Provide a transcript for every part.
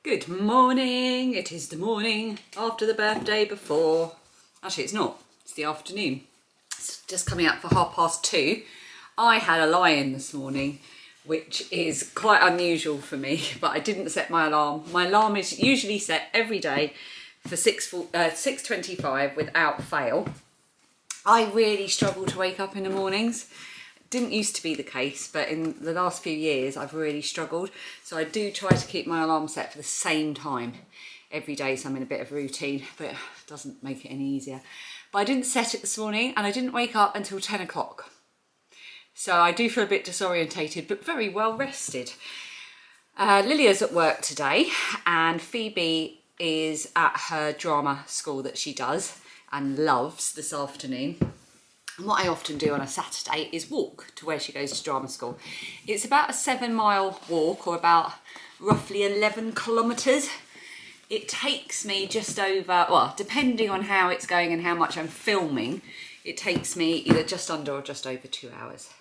Good morning. It is the morning after the birthday before. Actually, it's not. It's the afternoon. It's just coming up for 2:30. I had a lie-in this morning, which is quite unusual for me, but I didn't set my alarm. My alarm is usually set every day for 6:25 without fail. I really struggle to wake up in the mornings. Didn't used to be the case, but in the last few years I've really struggled. So I do try to keep my alarm set for the same time every day, so I'm in a bit of routine, but it doesn't make it any easier. But I didn't set it this morning and I didn't wake up until 10 o'clock. So I do feel a bit disorientated, but very well rested. Lilia's at work today and Phoebe is at her drama school that she does and loves this afternoon. And what I often do on a Saturday is walk to where she goes to drama school. It's about a 7-mile walk, or about roughly 11 kilometres. It takes me just over, well, depending on how it's going and how much I'm filming, it takes me either just under or just over 2 hours.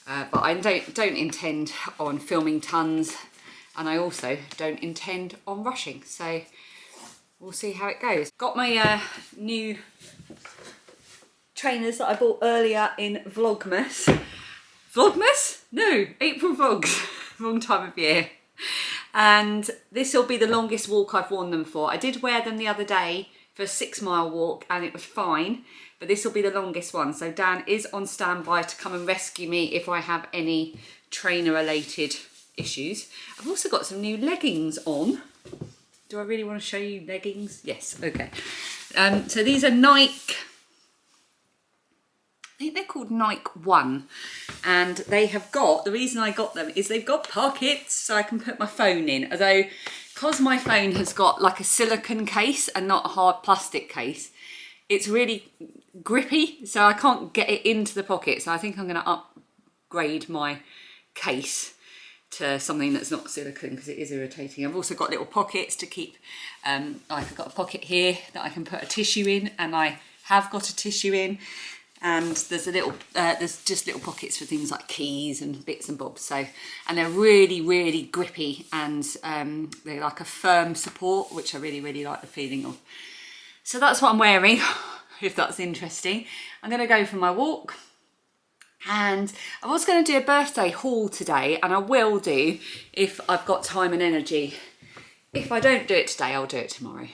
But I don't intend on filming tons, and I also don't intend on rushing. So we'll see how it goes. Got my new trainers that I bought earlier in Vlogmas. Vlogmas? No, April Vlogs. Wrong time of year. And this will be the longest walk I've worn them for. I did wear them the other day for a 6-mile walk and it was fine, but this will be the longest one. So Dan is on standby to come and rescue me if I have any trainer related issues. I've also got some new leggings on. Do I really want to show you leggings? Yes, okay. So these are Nike, I think they're called Nike One, and they have got, the reason I got them is they've got pockets so I can put my phone in, although because my phone has got like a silicone case and not a hard plastic case, it's really grippy, so I can't get it into the pocket. So I think I'm going to upgrade my case to something that's not silicone because it is irritating. I've also got little pockets to keep, like I've got a pocket here that I can put a tissue in, and I have got a tissue in. And there's a little, there's just little pockets for things like keys and bits and bobs. So, and they're really, really grippy, and they're like a firm support, which I really, really like the feeling of. So that's what I'm wearing, if that's interesting. I'm going to go for my walk, and I was going to do a birthday haul today, and I will do if I've got time and energy. If I don't do it today, I'll do it tomorrow.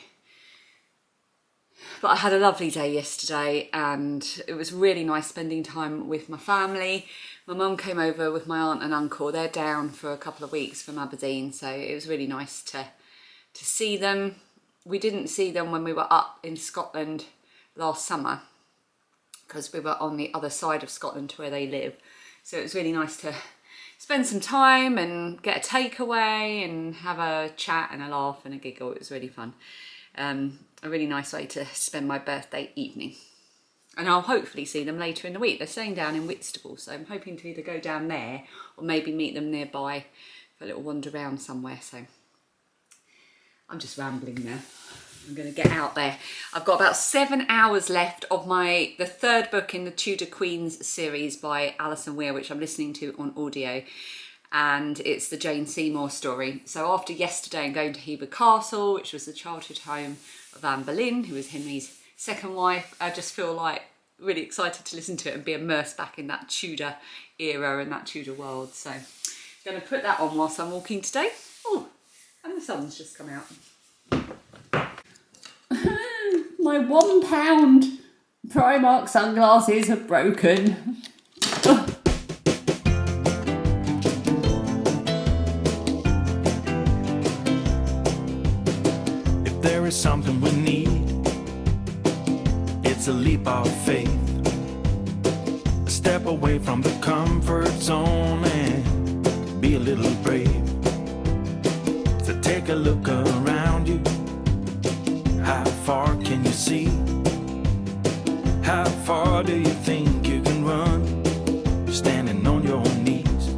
But I had a lovely day yesterday and it was really nice spending time with my family. My mum came over with my aunt and uncle. They're down for a couple of weeks from Aberdeen, so it was really nice to see them. We didn't see them when we were up in Scotland last summer because we were on the other side of Scotland to where they live. So it was really nice to spend some time and get a takeaway and have a chat and a laugh and a giggle. It was really fun. A really nice way to spend my birthday evening. And I'll hopefully see them later in the week. They're staying down in Whitstable, so I'm hoping to either go down there or maybe meet them nearby for a little wander around somewhere. So I'm just rambling now. I'm going to get out there. I've got about 7 hours left of the third book in the Tudor Queens series by Alison Weir, which I'm listening to on audio. And it's the Jane Seymour story. So after yesterday and going to Heber Castle, which was the childhood home of Anne Boleyn, who was Henry's second wife, I just feel like really excited to listen to it and be immersed back in that Tudor era and that Tudor world. So I'm going to put that on whilst I'm walking today. Oh, and the sun's just come out. My £1 Primark sunglasses are broken. There is something we need. It's a leap of faith, a step away from the comfort zone and be a little brave. So take a look around you. How far can you see? How far do you think you can run standing on your knees?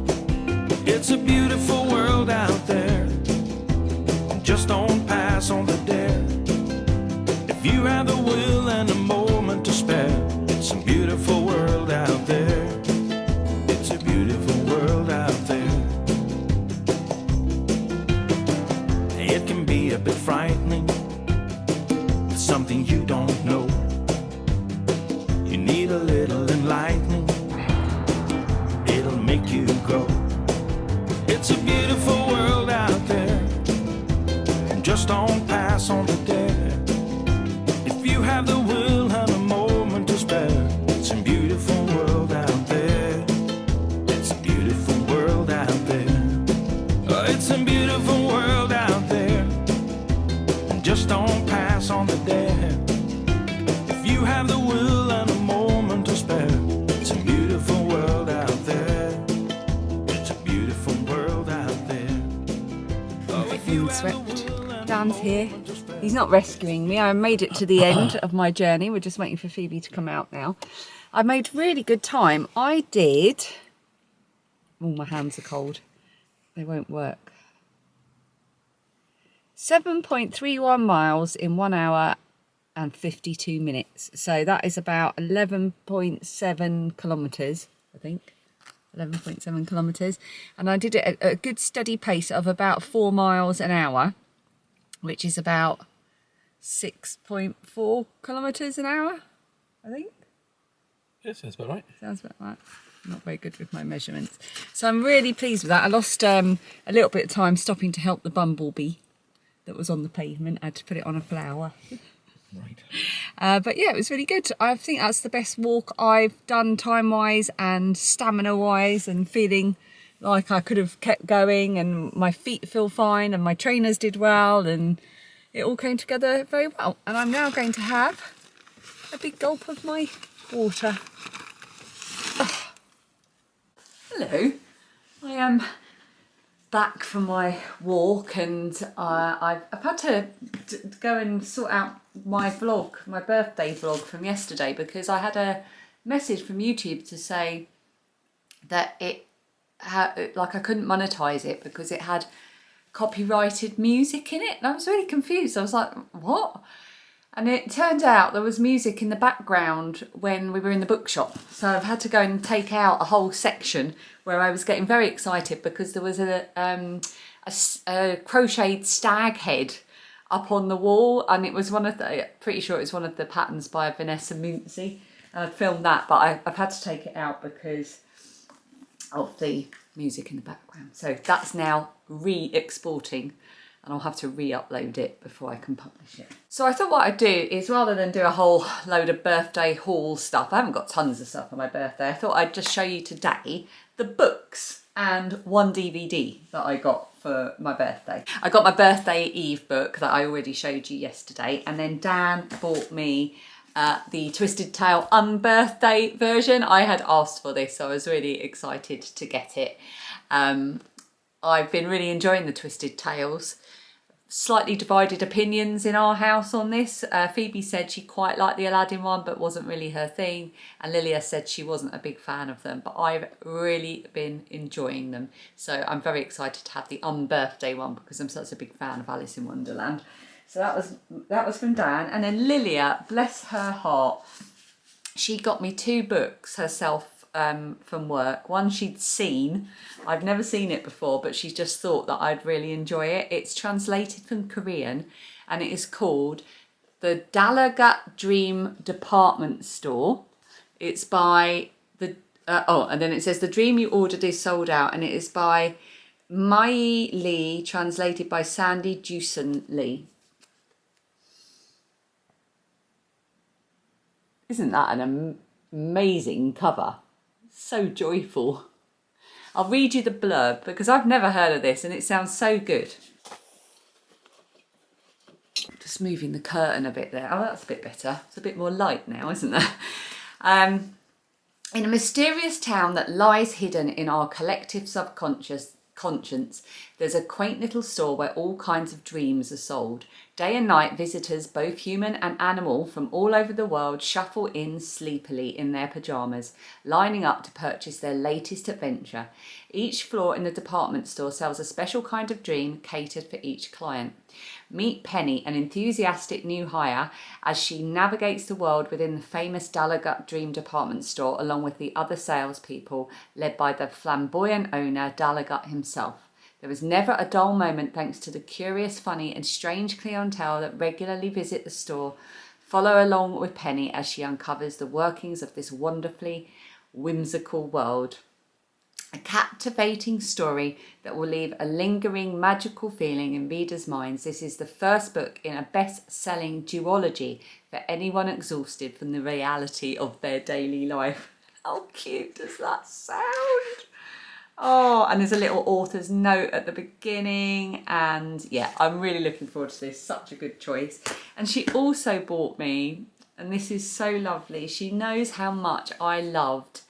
It's a beautiful world out there. Just don't pass on the dare. If you have the will and a moment to spare, it's a beautiful world out there. It's a beautiful world out there. It can a bit frightening. It's something you don't know. You need a little enlightening. It'll make you grow. It's a beautiful world out there. Just don't pass on the dare. If you have the will and a moment to spare, it's a beautiful world out there. It's a beautiful world out there. Oh, it's a beautiful world out there. And just don't pass on the dare. If you have the will and a moment to spare, it's a beautiful world out there. It's a beautiful world out there. Oh, if you have the will. Dan's here. He's not rescuing me. I made it to the end of my journey. We're just waiting for Phoebe to come out now. I made really good time. I did... Oh, my hands are cold. They won't work. 7.31 miles in 1 hour and 52 minutes. So that is about 11.7 kilometres, I think. 11.7 kilometres. And I did it at a good steady pace of about 4 miles an hour, which is about 6.4 kilometres an hour, I think. Yeah, sounds about right. Sounds about right. I'm not very good with my measurements. So I'm really pleased with that. I lost a little bit of time stopping to help the bumblebee that was on the pavement. I had to put it on a flower. Right. But yeah, it was really good. I think that's the best walk I've done time-wise and stamina-wise, and feeling like I could have kept going, and my feet feel fine and my trainers did well, and it all came together very well. And I'm now going to have a big gulp of my water. Oh. Hello, I am back from my walk, and I've had to go and sort out my vlog, my birthday vlog from yesterday, because I had a message from YouTube to say that like I couldn't monetize it because it had copyrighted music in it, and I was really confused. I was like, what? And it turned out there was music in the background when we were in the bookshop, so I've had to go and take out a whole section where I was getting very excited because there was a crocheted stag head up on the wall, and it was pretty sure it was one of the patterns by Vanessa Muncy, and I'd filmed that, but I've had to take it out because of the music in the background. So that's now re-exporting, and I'll have to re-upload it before I can publish it. So I thought what I'd do is, rather than do a whole load of birthday haul stuff, I haven't got tons of stuff on my birthday, I thought I'd just show you today the books and one DVD that I got for my birthday. I got my Birthday Eve book that I already showed you yesterday, and then Dan bought me the Twisted Tale unbirthday version. I had asked for this, so I was really excited to get it. I've been really enjoying the Twisted Tales. Slightly divided opinions in our house on this. Phoebe said she quite liked the Aladdin one, but wasn't really her thing. And Lilia said she wasn't a big fan of them, but I've really been enjoying them. So I'm very excited to have the unbirthday one because I'm such a big fan of Alice in Wonderland. So that was from Dan. And then Lilia, bless her heart, she got me 2 books herself from work. One she'd seen. I've never seen it before, but she just thought that I'd really enjoy it. It's translated from Korean, and it is called The Dalagat Dream Department Store. It's by the and then it says The Dream You Ordered is Sold Out, and it is by Mai Lee, translated by Sandy Jewson Lee. Isn't that an amazing cover? So joyful. I'll read you the blurb because I've never heard of this and it sounds so good. Just moving the curtain a bit there. Oh, that's a bit better. It's a bit more light now, isn't it? In a mysterious town that lies hidden in our collective conscience, there's a quaint little store where all kinds of dreams are sold. Day and night, visitors, both human and animal, from all over the world shuffle in sleepily in their pyjamas, lining up to purchase their latest adventure. Each floor in the department store sells a special kind of dream catered for each client. Meet Penny, an enthusiastic new hire, as she navigates the world within the famous Dalagat Dream department store, along with the other salespeople, led by the flamboyant owner, Dalagat himself. There was never a dull moment thanks to the curious, funny and strange clientele that regularly visit the store. Follow along with Penny as she uncovers the workings of this wonderfully whimsical world. A captivating story that will leave a lingering magical feeling in readers' minds. This is the first book in a best-selling duology for anyone exhausted from the reality of their daily life. How cute does that sound? Oh, and there's a little author's note at the beginning, and yeah, I'm really looking forward to this. Such a good choice. And she also bought me, and this is so lovely, she knows how much I loved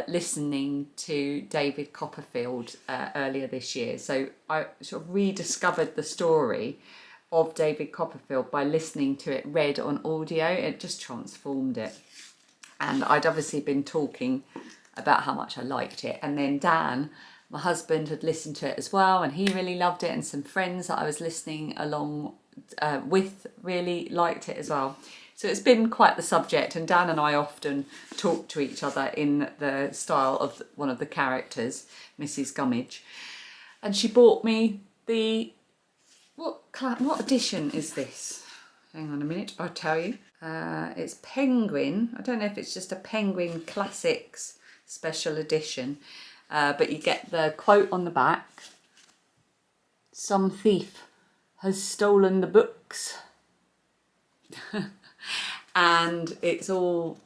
listening to David Copperfield earlier this year. So I sort of rediscovered the story of David Copperfield by listening to it read on audio. It just transformed it. And I'd obviously been talking about how much I liked it. And then Dan, my husband, had listened to it as well, and he really loved it. And some friends that I was listening along with really liked it as well. So it's been quite the subject, and Dan and I often talk to each other in the style of one of the characters, Mrs. Gummidge. And she bought me the... What edition is this? Hang on a minute, I'll tell you. It's Penguin. I don't know if it's just a Penguin Classics special edition, but you get the quote on the back. Some thief has stolen the books. And it's all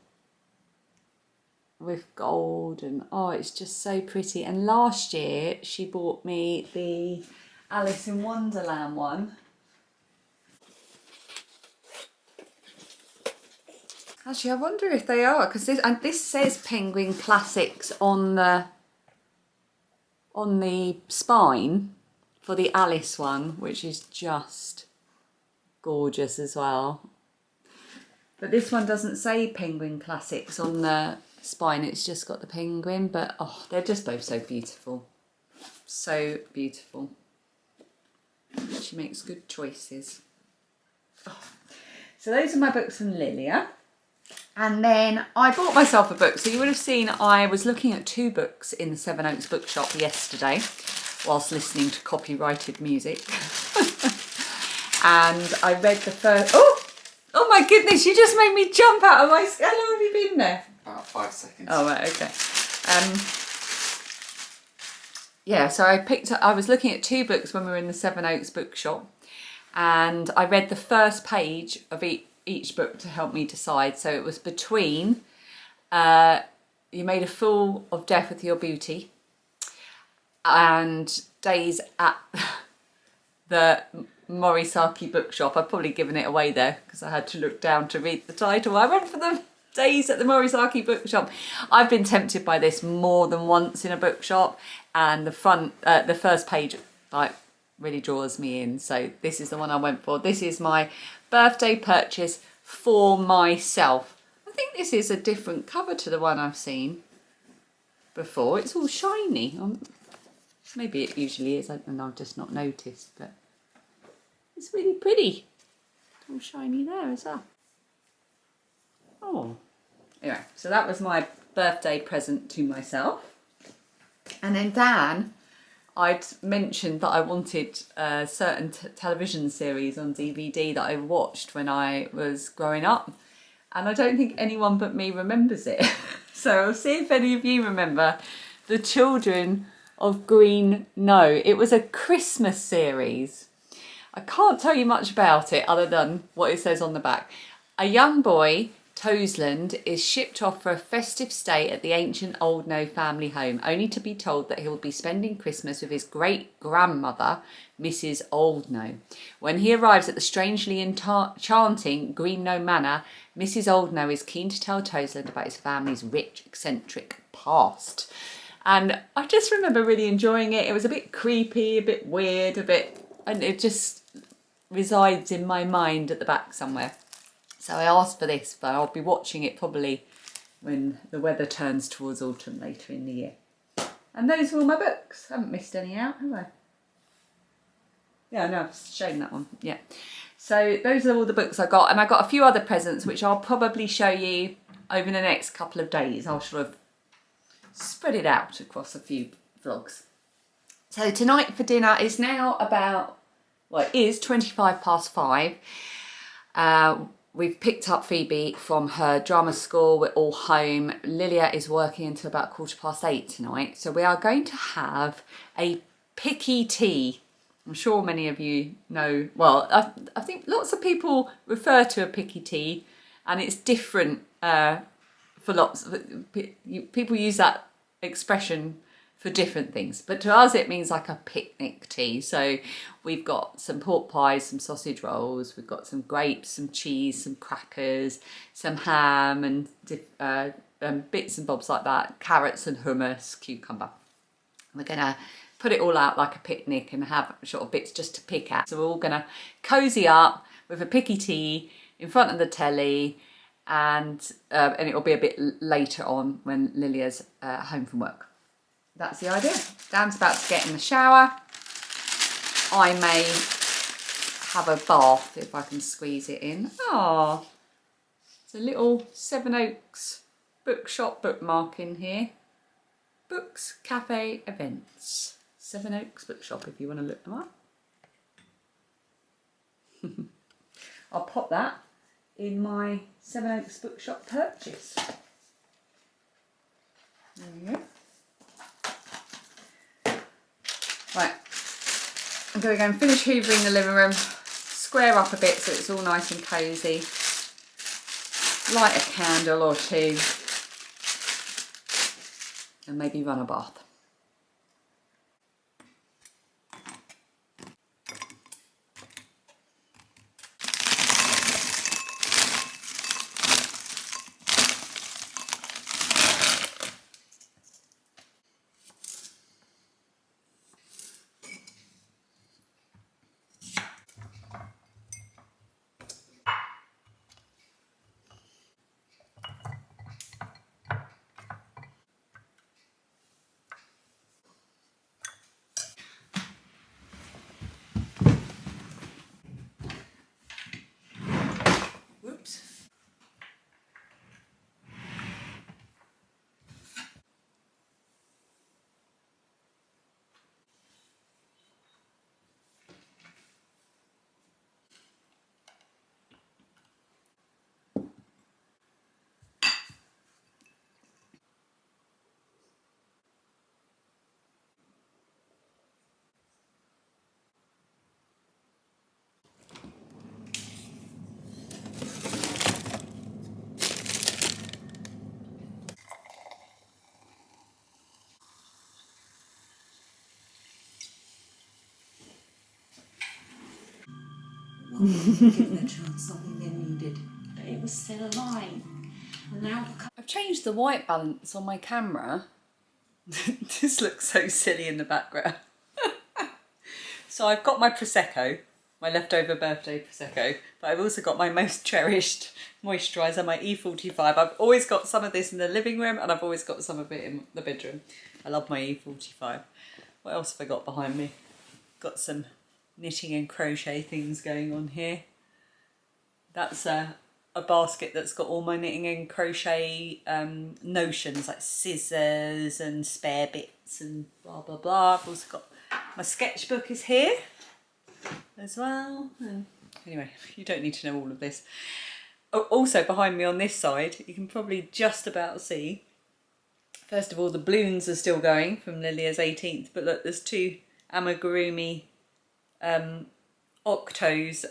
with gold, and oh, it's just so pretty. And last year she bought me the Alice in Wonderland one. Actually, I wonder if they are, because this says Penguin Classics on the spine for the Alice one, which is just gorgeous as well. But this one doesn't say Penguin Classics on the spine, it's just got the penguin. But oh, they're just both so beautiful. So beautiful. She makes good choices. Oh. So those are my books from Lilia. And then I bought myself a book. So you would have seen I was looking at 2 books in the Seven Oaks bookshop yesterday whilst listening to copyrighted music. And I read the first... Oh my goodness, you just made me jump out of my... How long have you been there? About 5 seconds. Oh, right, okay. Yeah, so I was looking at 2 books when we were in the Seven Oaks bookshop, and I read the first page of each book to help me decide. So it was between You Made a Fool of Death with Your Beauty and Days at the Morisaki bookshop. I've probably given it away there because I had to look down to read the title. I went for the Days at the Morisaki bookshop. I've been tempted by this more than once in a bookshop, and the first page like really draws me in. So this is the one I went for. This is my birthday purchase for myself. I think this is a different cover to the one I've seen before. It's all shiny. Maybe it usually is, and I've just not noticed, but it's really pretty. It's all shiny there as well. Oh. Anyway, so that was my birthday present to myself. And then Dan, I'd mentioned that I wanted a certain television series on DVD that I watched when I was growing up. And I don't think anyone but me remembers it. So I'll see if any of you remember The Children of Green No. It was a Christmas series. I can't tell you much about it other than what it says on the back. A young boy, Toseland, is shipped off for a festive stay at the ancient Old No family home, only to be told that he will be spending Christmas with his great-grandmother, Mrs. Old No. When he arrives at the strangely enchanting Green No Manor, Mrs. Old No is keen to tell Toseland about his family's rich, eccentric past. And I just remember really enjoying it. It was a bit creepy, a bit weird, and it just resides in my mind at the back somewhere. So I asked for this, but I'll be watching it probably when the weather turns towards autumn later in the year. And those are all my books. I haven't missed any out, have I? Yeah, no, I've shown that one. Yeah. So those are all the books I got. And I got a few other presents, which I'll probably show you over the next couple of days. I'll sort of spread it out across a few vlogs. So tonight for dinner is now about, well, it is 5:25. We've picked up Phoebe from her drama school. We're all home. Lilia is working until about 8:15 tonight. So we are going to have a picky tea. I'm sure many of you know, well, I think lots of people refer to a picky tea, and it's different for lots of people use that expression for different things, but to us it means like a picnic tea. So we've got some pork pies, some sausage rolls, we've got some grapes, some cheese, some crackers, some ham, and bits and bobs like that, carrots and hummus, cucumber. We're gonna put it all out like a picnic and have sort of bits just to pick at. So we're all gonna cozy up with a picky tea in front of the telly, and it'll be a bit later on when Lilia's home from work. That's the idea. Dan's about to get in the shower. I may have a bath if I can squeeze it in. Oh, it's a little Sevenoaks bookshop bookmark in here. Books, cafe, events. Sevenoaks bookshop if you want to look them up. I'll pop that in my Sevenoaks bookshop purchase. There we go. Right, I'm going to go and finish hoovering the living room, square up a bit so it's all nice and cosy, light a candle or two, and maybe run a bath. Give their child something they needed, but it was still alive. And now I've changed the white balance on my camera. This looks so silly in the background. So I've got my Prosecco, my leftover birthday Prosecco, but I've also got my most cherished moisturiser, my E45. I've always got some of this in the living room and I've always got some of it in the bedroom. I love my E45. What else have I got behind me? Got some knitting and crochet things going on here. That's a basket that's got all my knitting and crochet notions, like scissors and spare bits and blah blah blah. I've also got my sketchbook is here as well. And anyway, you don't need to know all of this. Oh, also behind me on this side, you can probably just about see, first of all, the balloons are still going from Lilia's 18th, but look, there's two amigurumi octos,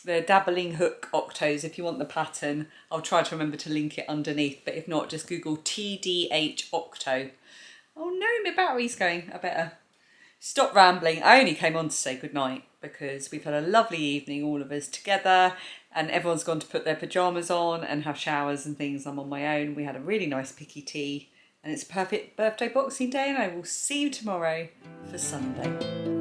the dabbling hook octos. If you want the pattern, I'll try to remember to link it underneath, but if not, just Google TDH octo. Oh no, my battery's going. I better stop rambling. I only came on to say goodnight because we've had a lovely evening, all of us together, and everyone's gone to put their pyjamas on and have showers and things. I'm on my own. We had a really nice picky tea, and it's a perfect birthday Boxing Day, and I will see you tomorrow for Sunday.